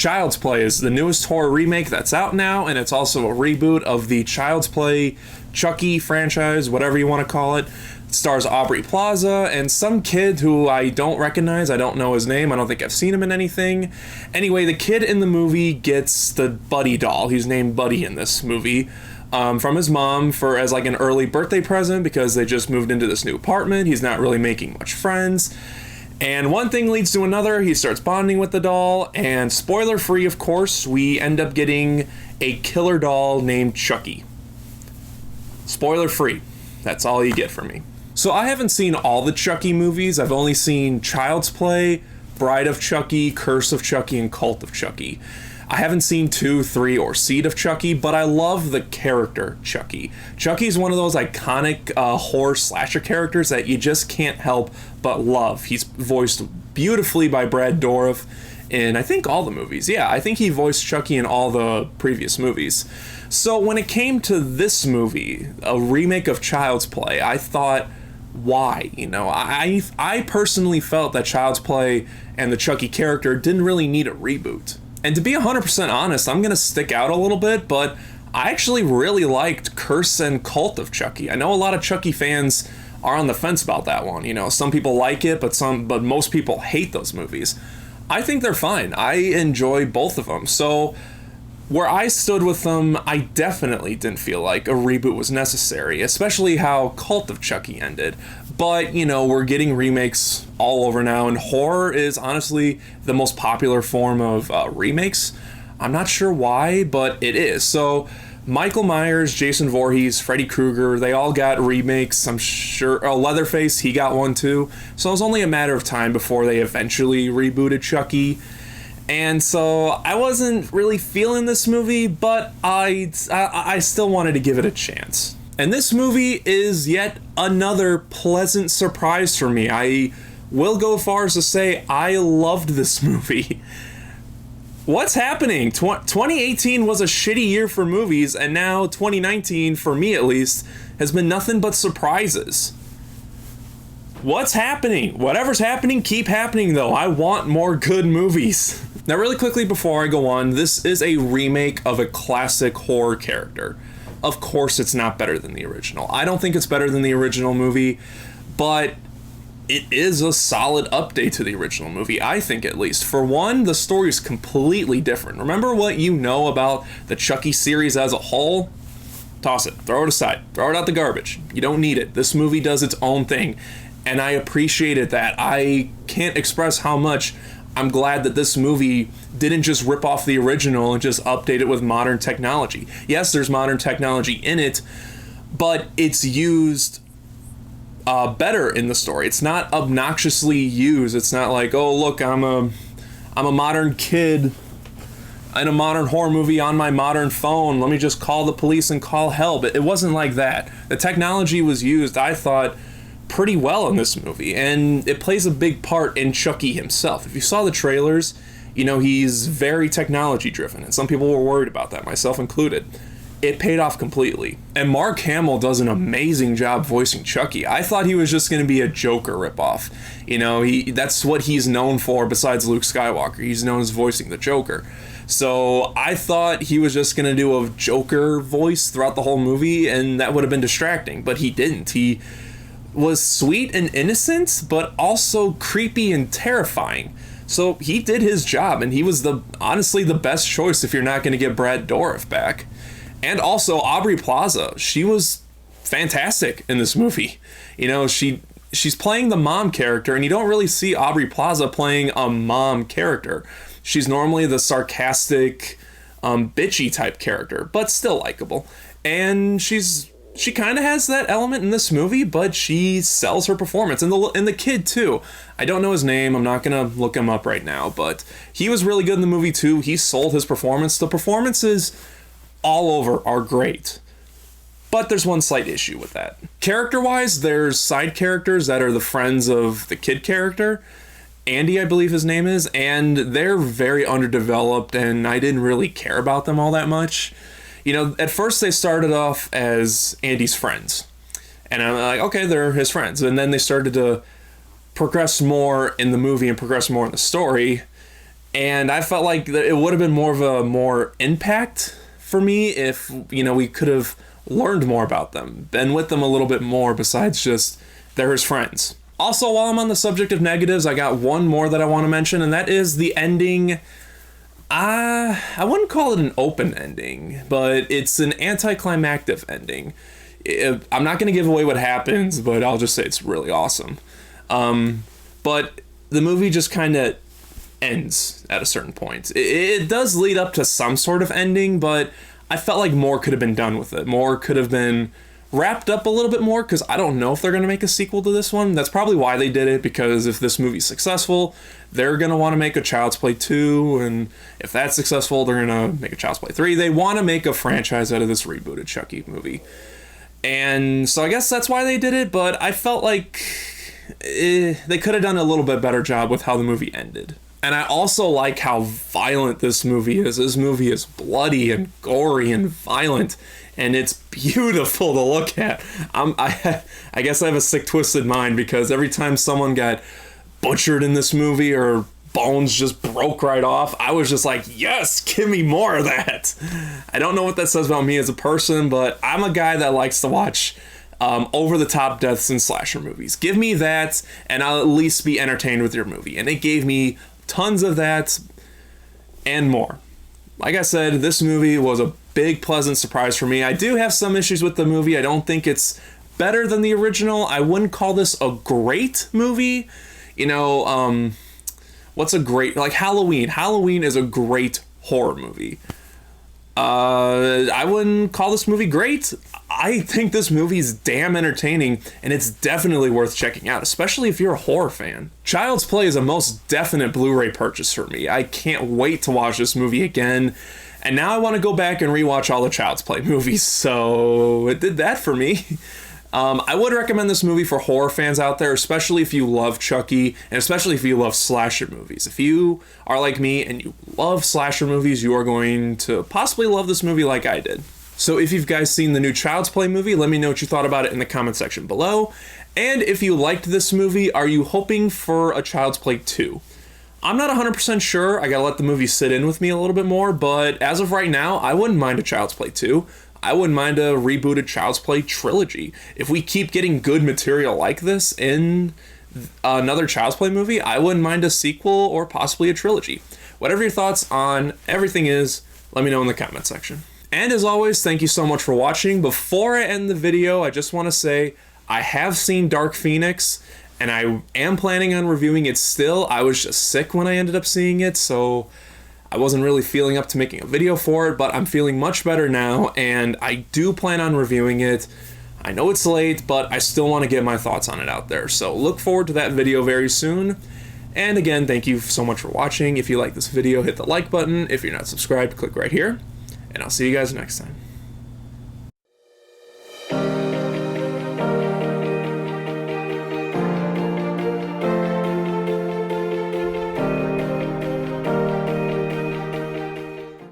Child's Play is the newest horror remake that's out now, and it's also a reboot of the Child's Play Chucky franchise, whatever you want to call it. It stars Aubrey Plaza and some kid who I don't recognize. I don't know his name. I don't think I've seen him in anything. Anyway, the kid in the movie gets the Buddy doll. He's named Buddy in this movie. From his mom as like an early birthday present because they just moved into this new apartment. He's not really making much friends. And one thing leads to another. He starts bonding with the doll, and spoiler free, of course, we end up getting a killer doll named Chucky. Spoiler free. That's all you get from me. So I haven't seen all the Chucky movies. I've only seen Child's Play, Bride of Chucky, Curse of Chucky, and Cult of Chucky. I haven't seen 2, 3, or Seed of Chucky, but I love the character Chucky. Chucky's one of those iconic horror slasher characters that you just can't help but love. He's voiced beautifully by Brad Dourif in, I think, all the movies. Yeah, I think he voiced Chucky in all the previous movies. So when it came to this movie, a remake of Child's Play, I thought, why? You know, I personally felt that Child's Play and the Chucky character didn't really need a reboot. And to be 100% honest, I'm going to stick out a little bit, but I actually really liked Curse and Cult of Chucky. I know a lot of Chucky fans are on the fence about that one. You know, some people like it, but most people hate those movies. I think they're fine. I enjoy both of them. So where I stood with them, I definitely didn't feel like a reboot was necessary, especially how Cult of Chucky ended. But, you know, we're getting remakes all over now, and horror is honestly the most popular form of remakes. I'm not sure why, but it is. So Michael Myers, Jason Voorhees, Freddy Krueger, they all got remakes. I'm sure Leatherface, he got one too. So it was only a matter of time before they eventually rebooted Chucky. And so I wasn't really feeling this movie, but I still wanted to give it a chance. And this movie is yet another pleasant surprise for me. I will go far as to say I loved this movie. What's happening? 2018 was a shitty year for movies, and now 2019, for me at least, has been nothing but surprises. What's happening? Whatever's happening, keep happening though. I want more good movies. Now really quickly before I go on, this is a remake of a classic horror character. Of course it's not better than the original. I don't think it's better than the original movie, but it is a solid update to the original movie, I think at least. For one, the story is completely different. Remember what you know about the Chucky series as a whole? Toss it, throw it aside, throw it out the garbage. You don't need it. This movie does its own thing, and I appreciated that. I can't express how much I'm glad that this movie didn't just rip off the original and just update it with modern technology. Yes, there's modern technology in it, but it's used better in the story. It's not obnoxiously used. It's not like, oh look, I'm a modern kid in a modern horror movie on my modern phone. Let me just call the police and call help. It wasn't like that. The technology was used, I thought, pretty well in this movie, and it plays a big part in Chucky himself. If you saw the trailers, you know he's very technology driven, and some people were worried about that, myself included. It paid off completely. And Mark Hamill does an amazing job voicing Chucky. I thought he was just going to be a Joker ripoff. You know, that's what he's known for besides Luke Skywalker. He's known as voicing the Joker. So I thought he was just going to do a Joker voice throughout the whole movie, and that would have been distracting, but he didn't. He was sweet and innocent, but also creepy and terrifying. So he did his job, and he was honestly the best choice if you're not going to get Brad Dourif back. And also Aubrey Plaza, she was fantastic in this movie. You know, she's playing the mom character, and you don't really see Aubrey Plaza playing a mom character. She's normally the sarcastic, bitchy type character, but still likable. And she kind of has that element in this movie, but she sells her performance. And the kid, too. I don't know his name. I'm not going to look him up right now, but he was really good in the movie, too. He sold his performance. The performances all over are great. But there's one slight issue with that. Character-wise, there's side characters that are the friends of the kid character. Andy, I believe his name is. And they're very underdeveloped, and I didn't really care about them all that much. You know, at first they started off as Andy's friends. And I'm like, okay, they're his friends. And then they started to progress more in the movie and progress more in the story. And I felt like it would have been more impact for me if, we could have learned more about them, been with them a little bit more besides just they're his friends. Also, while I'm on the subject of negatives, I got one more that I want to mention, and that is the ending. I wouldn't call it an open ending, but it's an anticlimactic ending. I'm not going to give away what happens, but I'll just say it's really awesome. But the movie just kind of ends at a certain point. It does lead up to some sort of ending, but I felt like more could have been done with it. More could have been wrapped up a little bit more, because I don't know if they're going to make a sequel to this one. That's probably why they did it, because if this movie's successful, they're going to want to make a Child's Play 2, and if that's successful, they're going to make a Child's Play 3. They want to make a franchise out of this rebooted Chucky movie. And so I guess that's why they did it, but I felt like they could have done a little bit better job with how the movie ended. And I also like how violent this movie is. This movie is bloody and gory and violent, and it's beautiful to look at. I guess I have a sick, twisted mind, because every time someone got butchered in this movie or bones just broke right off, I was just like, yes, give me more of that. I don't know what that says about me as a person, but I'm a guy that likes to watch over-the-top deaths in slasher movies. Give me that, and I'll at least be entertained with your movie. And it gave me tons of that and more. Like I said, this movie was a big, pleasant surprise for me. I do have some issues with the movie. I don't think it's better than the original. I wouldn't call this a great movie. What's a great, like Halloween? Halloween is a great horror movie. I wouldn't call this movie great. I think this movie's damn entertaining, and it's definitely worth checking out, especially if you're a horror fan. Child's Play is a most definite Blu-ray purchase for me. I can't wait to watch this movie again, and now I want to go back and rewatch all the Child's Play movies, so it did that for me. I would recommend this movie for horror fans out there, especially if you love Chucky, and especially if you love slasher movies. If you are like me and you love slasher movies, you are going to possibly love this movie like I did. So if you've guys seen the new Child's Play movie, let me know what you thought about it in the comment section below. And if you liked this movie, are you hoping for a Child's Play 2? I'm not 100% sure. I gotta let the movie sit in with me a little bit more, but as of right now, I wouldn't mind a Child's Play 2. I wouldn't mind a rebooted Child's Play trilogy. If we keep getting good material like this in another Child's Play movie, I wouldn't mind a sequel or possibly a trilogy. Whatever your thoughts on everything is, let me know in the comment section. And as always, thank you so much for watching. Before I end the video, I just want to say I have seen Dark Phoenix, and I am planning on reviewing it still. I was just sick when I ended up seeing it, so I wasn't really feeling up to making a video for it, but I'm feeling much better now, and I do plan on reviewing it. I know it's late, but I still want to get my thoughts on it out there, so look forward to that video very soon. And again, thank you so much for watching. If you like this video, hit the like button. If you're not subscribed, click right here, and I'll see you guys next time.